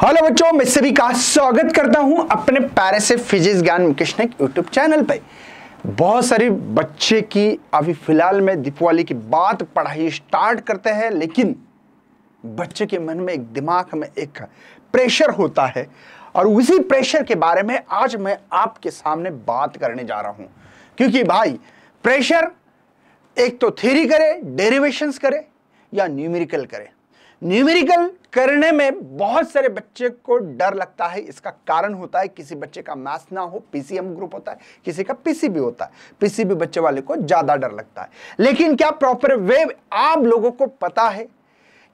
Hello बच्चों, मैं सभी का स्वागत करता हूं अपने प्यारे से फिजिक्स ज्ञान मुकेश नायक यूट्यूब चैनल पे। बहुत सारे बच्चे की अभी फिलहाल में दीपावली के बाद पढ़ाई स्टार्ट करते हैं, लेकिन बच्चे के मन में एक दिमाग में एक प्रेशर होता है और उसी प्रेशर के बारे में आज मैं आपके सामने बात करने जा रहा हूं। क्योंकि भाई प्रेशर एक तो थ्योरी करे, डेरिवेशंस करे या न्यूमेरिकल करे। न्यूमेरिकल करने में बहुत सारे बच्चे को डर लगता है। इसका कारण होता है किसी बच्चे का मैथ्स ना हो, पीसीएम ग्रुप होता है, किसी का पीसीबी होता है। पीसीबी बच्चे वाले को ज्यादा डर लगता है। लेकिन क्या प्रॉपर वे आप लोगों को पता है?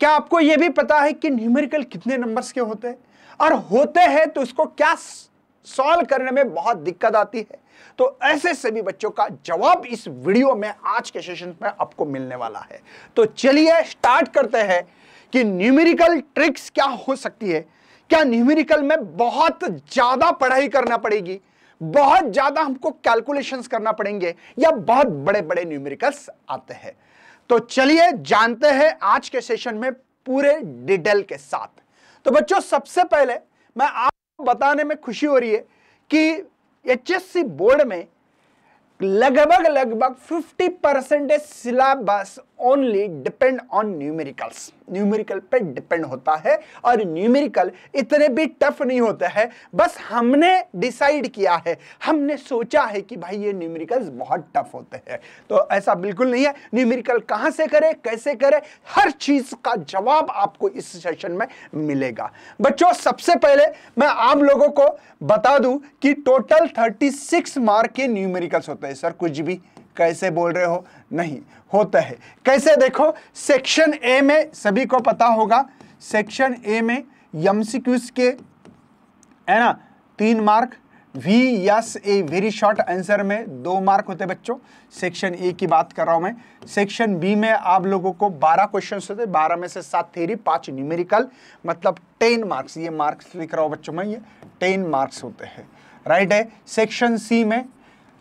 क्या आपको यह भी पता है कि न्यूमेरिकल कितने नंबर्स के होते हैं, और होते हैं तो इसको क्या सॉल्व करने में बहुत दिक्कत आती है? तो ऐसे सभी बच्चों का जवाब इस वीडियो में आज के सेशन में आपको मिलने वाला है। तो चलिए स्टार्ट करते हैं कि न्यूमेरिकल ट्रिक्स क्या हो सकती है। क्या न्यूमेरिकल में बहुत ज्यादा पढ़ाई करना पड़ेगी, बहुत ज्यादा हमको कैलकुलेशंस करना पड़ेंगे, या बहुत बड़े बड़े न्यूमेरिकल्स आते हैं? तो चलिए जानते हैं आज के सेशन में पूरे डिटेल के साथ। तो बच्चों, सबसे पहले मैं आपको बताने में खुशी हो रही है कि एचएससी बोर्ड में लगभग 50% syllabus only depend on numericals. Numerical पे डिपेंड होता है, और न्यूमेरिकल इतने भी टफ नहीं होते हैं। बस हमने डिसाइड किया है, हमने सोचा है कि भाई ये न्यूमेरिकल्स बहुत टफ होते हैं। तो ऐसा बिल्कुल नहीं है। न्यूमेरिकल कहां से करे, कैसे करे, हर चीज का जवाब आपको इस सेशन में मिलेगा। बच्चों, सबसे पहले मैं आप लोगों को बता दूं कि टोटल 36 मार्क के न्यूमेरिकल्स होते हैं। सर कुछ भी कैसे बोल रहे हो? नहीं होता है। कैसे देखो, सेक्शन ए में सभी को पता होगा, सेक्शन ए में एमसीक्यूज के है ना 3 mark, VSA very short answer में 2 मार्क होते बच्चों। सेक्शन ए की बात कर रहा हूं मैं। सेक्शन बी में आप लोगों को 12 क्वेश्चन होते, 12 में से 7 थ्योरी, 5 न्यूमेरिकल, मतलब 10 मार्क्स। ये मार्क्स लिख रहा हूं बच्चों मैं, ये 10 मार्क्स होते हैं, राइट है। सेक्शन सी में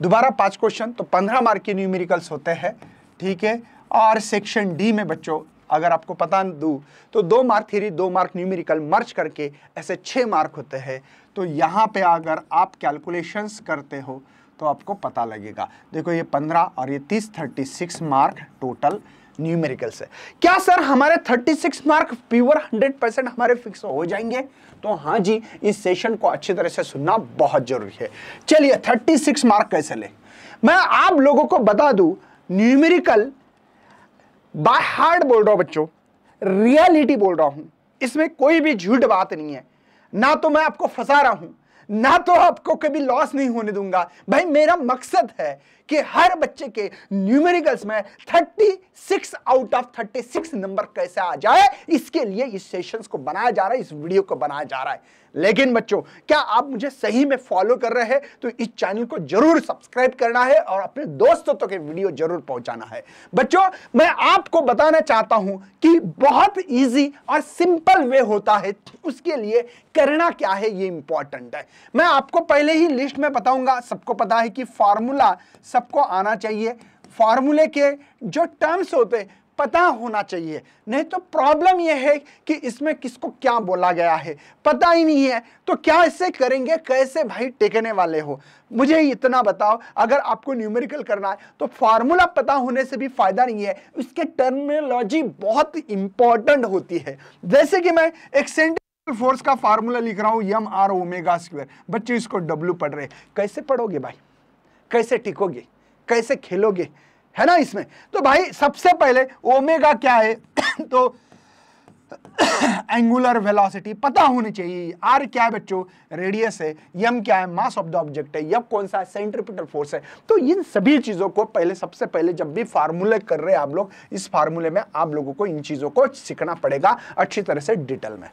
दोबारा 5 क्वेश्चन, तो 15 मार्क के न्यूमेरिकल्स होते हैं, ठीक है। और सेक्शन डी में बच्चों अगर आपको पता दूं तो 2 मार्क थ्योरी, 2 मार्क न्यूमेरिकल मर्ज करके ऐसे 6 मार्क होते हैं। तो यहाँ पे अगर आप कैलकुलेशंस करते हो तो आपको पता लगेगा। देखो ये 15 और ये 30, 36 मार्क टोटल न्यूमेरिकल से। क्या सर हमारे 36 मार्क प्योर 100% हमारे फिक्स हो जाएंगे? तो हाँ जी, इस सेशन को अच्छी तरह से सुनना बहुत जरूरी है। चलिए 36 मार्क कैसे ले, मैं आप लोगों को बता दूं। न्यूमेरिकल बाय हार्ट बोल रहा हूं बच्चों, रियलिटी बोल रहा हूं, इसमें कोई भी झूठ बात नहीं है। ना तो मैं आपको फंसा रहा हूं, ना तो आपको कभी लॉस नहीं होने दूंगा। भाई मेरा मकसद है कि हर बच्चे के न्यूमेरिकल्स में 36 आउट ऑफ 36 नंबर कैसे आ जाए, इसके लिए इस सेशंस को बनाया जा रहा है, इस वीडियो को बनाया जा रहा है। लेकिन बच्चों, क्या आप मुझे सही में फॉलो कर रहे हैं? तो इस चैनल को जरूर सब्सक्राइब करना है और अपने दोस्तों तक वीडियो जरूर पहुंचाना है। बच्चों, मैं आपको बताना चाहता हूं कि बहुत इजी और सिंपल वे होता है, उसके लिए करना क्या है ये इंपॉर्टेंट है। मैं आपको पहले ही लिस्ट में बताऊंगा। सबको पता है कि फॉर्मूला सबको आना चाहिए, फॉर्मूले के जो टर्म्स होते पता होना चाहिए। नहीं तो प्रॉब्लम यह है कि इसमें किसको क्या बोला गया है पता ही नहीं है, तो क्या इससे करेंगे, कैसे भाई टेकने वाले हो? मुझे इतना बताओ, अगर आपको न्यूमेरिकल करना है तो फार्मूला पता होने से भी फायदा नहीं है, उसके टर्मिनोलॉजी बहुत इंपॉर्टेंट होती है। जैसे कि मैं एक सेंट्रिफ्यूगल फोर्स का फार्मूला लिख रहा हूं, mR²। बच्चे इसको W पढ़ रहे, कैसे पढ़ोगे भाई? कैसे टिकोगे, कैसे खेलोगे, है ना इसमें? तो भाई सबसे पहले ओमेगा क्या है तो एंगुलर वेलोसिटी पता होनी चाहिए। आर क्या है बच्चों? रेडियस है। एम क्या है? मास ऑफ द ऑब्जेक्ट है। एफ कौन सा है? सेंट्रीपिटल फोर्स है। तो इन सभी चीजों को पहले, सबसे पहले जब भी फार्मूले कर रहे हैं आप लोग, इस फार्मूले में आप लोगों को इन चीजों को सीखना पड़ेगा अच्छी तरह से डिटेल में।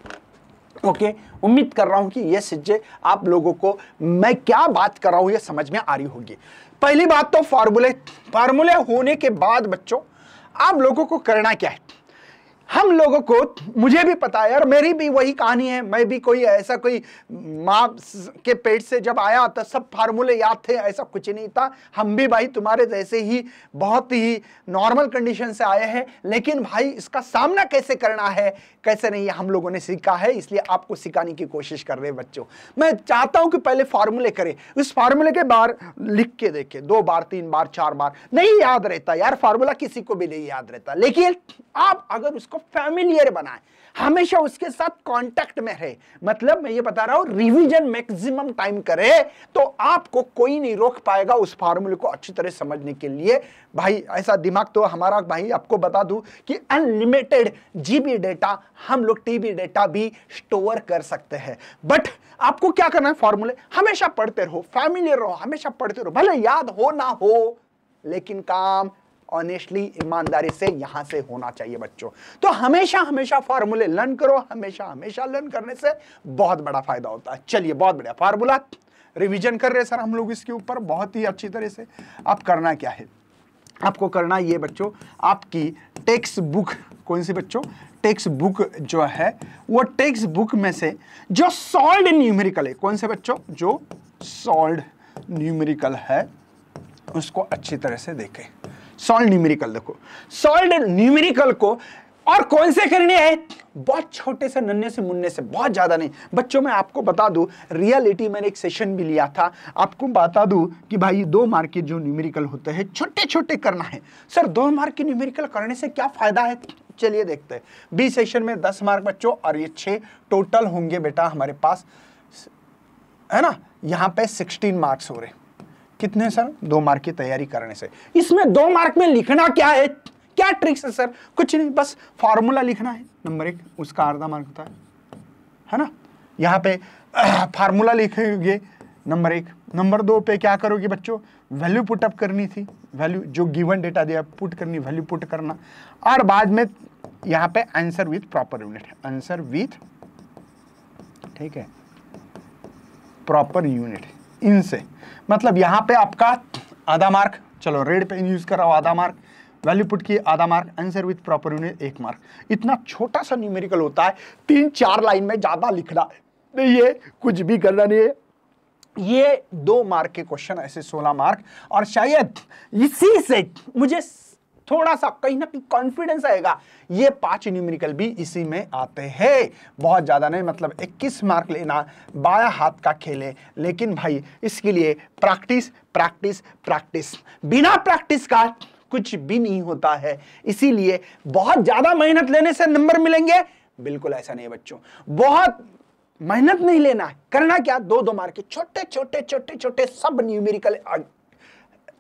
ओके, उम्मीद कर रहा हूं कि ये चीजें आप लोगों को मैं क्या बात कर रहा हूं ये समझ में आ रही होगी। पहली बात तो फार्मूले होने के बाद बच्चों आप लोगों को करना क्या है? हम लोगों को, मुझे भी पता है यार, मेरी भी वही कहानी है। मैं भी कोई ऐसा, कोई माँ के पेट से जब आया तो सब फार्मूले याद थे, ऐसा कुछ नहीं था। हम भी भाई तुम्हारे जैसे ही बहुत ही नॉर्मल कंडीशन से आए हैं, लेकिन भाई इसका सामना कैसे करना है, कैसे नहीं, हम लोगों ने सीखा है, इसलिए आपको सिखाने की कोशिश कर रहे हैं बच्चों। मैं चाहता हूं कि पहले फार्मूले करें, उस फार्मूले के बार लिख के देखें, 2 बार 3 बार 4 बार। नहीं याद रहता यार, फार्मूला किसी को भी नहीं याद रहता, लेकिन आप अगर उसको फैमिलियर बनाएं, हमेशा उसके साथ कांटेक्ट में रहे, मतलब मैं ये बता रहा हूं रिवीजन मैक्सिमम टाइम करे, तो आपको कोई नहीं रोक पाएगा उस फार्मूले को अच्छी तरह समझने के लिए। भाई ऐसा दिमाग तो हमारा, भाई आपको बता दूं कि अनलिमिटेड जीबी डेटा, हम लोग टीबी डेटा भी स्टोर कर सकते हैं। बट आपको क्या करना है, फार्मूले हमेशा पढ़ते रहो, फैमिलियर रहो, हमेशा पढ़ते रहो, भले याद हो ना हो, लेकिन काम ऑनेस्टली, ईमानदारी से यहां से होना चाहिए बच्चों। तो हमेशा हमेशा फार्मूले लर्न करो, हमेशा हमेशा लर्न करने से बहुत बड़ा फायदा होता है। चलिए, बहुत बढ़िया फार्मूला रिवीजन कर रहे हैं सर हम लोग इसके ऊपर बहुत ही अच्छी तरह से। अब करना क्या है, आपको करना ये बच्चों, आपकी टेक्स्ट बुक, कौन सी बच्चों, टेक्स्ट बुक जो है, वो टेक्स्ट बुक में से जो सॉल्व्ड न्यूमेरिकल है, कौन से बच्चों, जो सॉल्व्ड न्यूमेरिकल है उसको अच्छी तरह से देखें। सॉल्व न्यूमेरिकल देखो, सॉल्व न्यूमेरिकल को, और कौन से करने हैं, बहुत छोटे से, नन्हे से मुन्ने से, बहुत ज्यादा नहीं बच्चों। मैं आपको बता दूं, रियलिटी मैंने एक सेशन भी लिया था, आपको बता दूं कि भाई 2 मार्क के जो न्यूमेरिकल होते हैं छोटे छोटे करना है। सर 2 मार्क के न्यूमेरिकल करने से क्या फायदा है, चलिए देखते हैं। बी सेशन में 10 मार्क बच्चों, और ये 6 टोटल होंगे बेटा हमारे पास, है ना। यहाँ पे 16 मार्क्स हो रहे, कितने सर, 2 मार्क की तैयारी करने से। इसमें 2 मार्क में लिखना क्या है, क्या ट्रिक्स है सर, कुछ नहीं, बस फार्मूला लिखना है, नंबर 1, उसका आधा मार्क होता है ना। यहाँ पे फार्मूला लिखेंगे नंबर 1, नंबर 2 पे क्या करोगे बच्चों, वैल्यू पुटअप करनी थी, वैल्यू जो गिवन डेटा दिया पुट करनी, वैल्यू पुट करना, और बाद में यहाँ पे answer with proper unit, answer with, ठीक है, प्रॉपर यूनिट, इनसे मतलब यहां पे आपका आधा मार्क, चलो रेड पे यूज कर रहा हूं, आधा मार्क, वैल्यू पुट की आधा mark, answer with proper unit 1 mark. इतना छोटा सा न्यूमेरिकल होता है, 3-4 लाइन में ज्यादा लिखना नहीं है, कुछ भी करना नहीं है। ये 2 मार्क के क्वेश्चन, ऐसे 16 मार्क, और शायद इसी से मुझे थोड़ा सा कहीं ना कहीं कॉन्फिडेंस आएगा, ये 5 न्यूमेरिकल भी इसी में आते हैं, बहुत ज्यादा नहीं, मतलब 21 मार्क लेना बायां हाथ का खेल है। लेकिन भाई इसके लिए प्रैक्टिस प्रैक्टिस प्रैक्टिस, बिना प्रैक्टिस का कुछ भी नहीं होता है। इसीलिए बहुत ज्यादा मेहनत लेने से नंबर मिलेंगे, बिल्कुल ऐसा नहीं है बच्चों। बहुत मेहनत नहीं लेना है, करना क्या, 2-2 मार्क के छोटे छोटे छोटे छोटे सब न्यूमेरिकल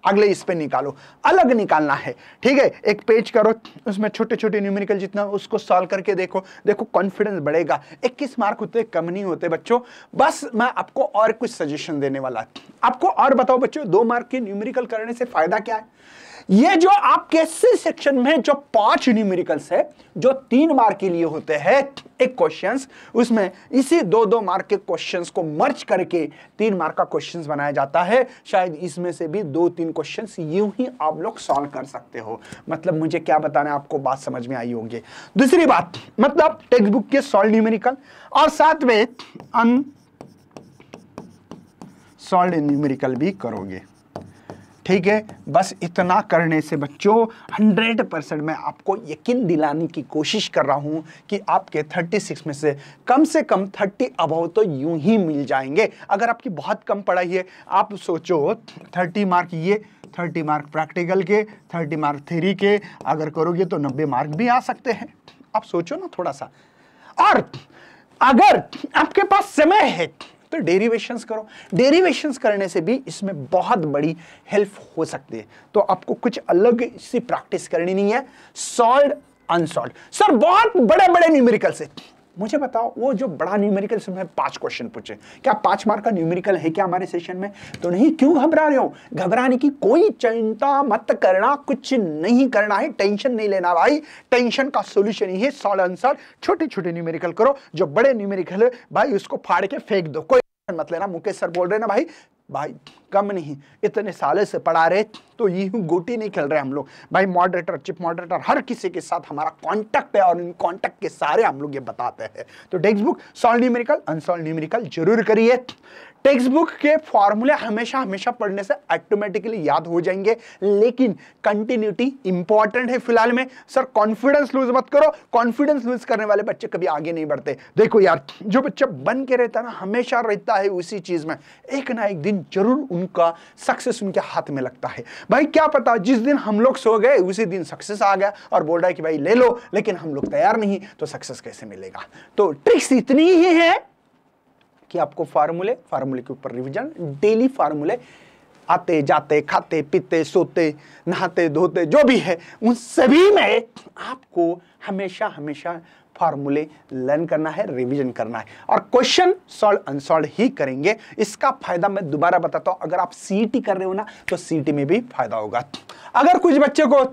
अगले इस पे निकालो, अलग निकालना है, ठीक है। एक पेज करो, उसमें छोटे छोटे न्यूमेरिकल जितना, उसको सॉल्व करके देखो, देखो कॉन्फिडेंस बढ़ेगा। 21 मार्क होते, कम नहीं होते बच्चों। बस मैं आपको और कुछ सजेशन देने वाला, आपको और बताओ बच्चों, 2 मार्क के न्यूमेरिकल करने से फायदा क्या है। ये जो आपके सी सेक्शन में जो 5 न्यूमेरिकल्स है, जो 3 मार्क के लिए होते हैं एक क्वेश्चंस, उसमें इसी 2-2 मार्क के क्वेश्चंस को मर्ज करके 3 मार्क का क्वेश्चंस बनाया जाता है। शायद इसमें से भी 2-3 क्वेश्चंस यूं ही आप लोग सॉल्व कर सकते हो। मतलब मुझे क्या बताना है, आपको बात समझ में आई होगी। दूसरी बात, मतलब टेक्स्ट बुक के सॉल्व न्यूमेरिकल और साथ में अनसॉल्व्ड न्यूमेरिकल भी करोगे, ठीक है। बस इतना करने से बच्चों 100% मैं आपको यकीन दिलाने की कोशिश कर रहा हूं कि आपके 36 में से कम 30 अबव तो यूं ही मिल जाएंगे। अगर आपकी बहुत कम पढ़ाई है, आप सोचो 30 मार्क ये, 30 मार्क प्रैक्टिकल के, 30 मार्क थ्योरी के, अगर करोगे तो 90 मार्क भी आ सकते हैं। आप सोचो ना थोड़ा सा। और अगर आपके पास समय है तो डेरिवेशंस करो, डेरिवेशंस करने से भी इसमें बहुत बड़ी हेल्प हो सकती है। तो आपको कुछ अलग सी प्रैक्टिस करनी नहीं है। सॉल्व्ड अनसॉल्व्ड, सर बहुत बड़े बड़े न्यूमेरिकल से, मुझे बताओ वो जो बड़ा न्यूमेरिकल से मैं 5 क्वेश्चन पूछे, क्या 5 मार्क का न्यूमेरिकल है क्या हमारे सेशन में? तो नहीं, क्यों घबरा रहे हो? घबराने की कोई चिंता मत करना, कुछ नहीं करना है, टेंशन नहीं लेना भाई। टेंशन का सॉल्यूशन ही है सॉल्व आंसर। छोटे छोटे न्यूमेरिकल करो, जो बड़े न्यूमेरिकल है भाई उसको फाड़ के फेंक दो, कोई मत लेना। मुकेश सर बोल रहे ना भाई कम नहीं, इतने सालों से पढ़ा रहे तो यूं गोटी नहीं खेल रहे हम लोग भाई। मॉडरेटर, चिप मॉडरेटर, हर किसी के साथ हमारा कांटेक्ट है और इन कांटेक्ट के सारे हम लोग ये बताते हैं। तो textbook solve numerical, unsolve numerical जरूर करिए। टेक्स्ट बुक के फॉर्मूले हमेशा हमेशा पढ़ने से ऑटोमेटिकली याद हो जाएंगे, लेकिन कंटिन्यूटी इंपॉर्टेंट है फिलहाल में। सर कॉन्फिडेंस लूज मत करो, कॉन्फिडेंस लूज करने वाले बच्चे कभी आगे नहीं बढ़ते। देखो यार, जो बच्चा बन के रहता है ना, हमेशा रहता है उसी चीज में, एक ना एक दिन जरूर उनका सक्सेस उनके हाथ में लगता है। भाई क्या पता जिस दिन हम लोग सो गए उसी दिन सक्सेस आ गया और बोल रहा है कि भाई ले लो, लेकिन हम लोग तैयार नहीं, तो सक्सेस कैसे मिलेगा। तो ट्रिक्स इतनी ही है कि आपको फार्मूले के ऊपर रिवीजन, डेली फार्मूले आते जाते, खाते पीते, सोते, नहाते धोते, जो भी है उन सभी में आपको हमेशा हमेशा फार्मूले लर्न करना है, रिवीजन करना है और क्वेश्चन सॉल्व अनसॉल्व ही करेंगे। इसका फायदा मैं दोबारा बताता हूं, अगर आप सीईटी कर रहे हो ना तो सीईटी में भी फायदा होगा। अगर कुछ बच्चे को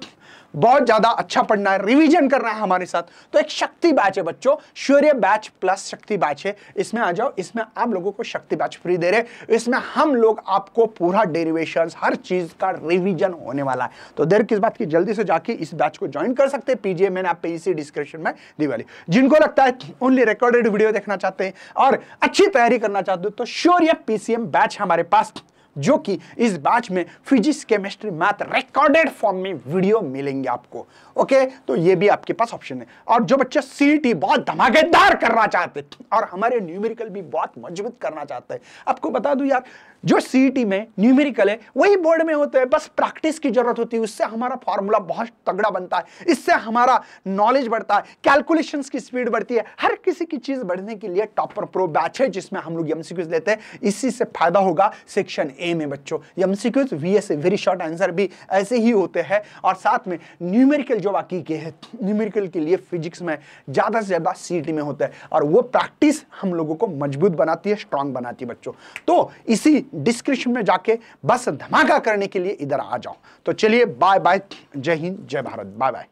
बहुत ज्यादा अच्छा पढ़ना है, रिवीजन करना है हमारे साथ, तो एक शक्ति बैच है बच्चों, शौर्य बैच प्लस शक्ति बैच है, इसमें आ जाओ। इसमें आप लोगों को शक्ति बैच फ्री दे रहे, इसमें हम लोग आपको पूरा डेरिवेशंस, हर चीज का रिवीजन होने वाला है। तो देर किस बात की, जल्दी से जाके इस बैच को ज्वाइन कर सकते हैं। पीजीए मैंने आप पे इसी डिस्क्रिप्शन में दी वाली। जिनको लगता है ओनली रिकॉर्डेड वीडियो देखना चाहते हैं और अच्छी तैयारी करना चाहते हो, तो शौर्य पीसीएम बैच हमारे पास, जो कि इस बैच में physics, chemistry, math recorded form में वीडियो मिलेंगे आपको। ओके, तो ये भी आपके पास ऑप्शन है। और जो बच्चे सीईटी बहुत धमाकेदार करना चाहते और हमारे न्यूमेरिकल भी बहुत मजबूत करना चाहते हैं, आपको बता दूं यार, जो सीईटी में न्यूमेरिकल है वही बोर्ड में होते हैं, बस प्रैक्टिस की जरूरत होती है। उससे हमारा फॉर्मूला बहुत तगड़ा बनता है, इससे हमारा नॉलेज बढ़ता है, कैलकुलेशंस की स्पीड बढ़ती है। हर किसी की चीज बढ़ने के लिए टॉपर प्रो बैच है, जिसमें हम लोग एमसीक्यूज लेते हैं। इसी से फायदा होगा सेक्शन ए में बच्चों। MCQs VS very short answer भी ऐसे ही होते हैं और साथ में न्यूमेरिकल जो बाकी के हैं, न्यूमेरिकल के लिए फिजिक्स में ज्यादा से ज्यादा सीईटी में होता है और वो प्रैक्टिस हम लोगों को मजबूत बनाती है, स्ट्रांग बनाती है बच्चों। तो इसी डिस्क्रिप्शन में जाके बस धमाका करने के लिए इधर आ जाओ। तो चलिए बाय बाय, जय हिंद, जय भारत, बाय बाय।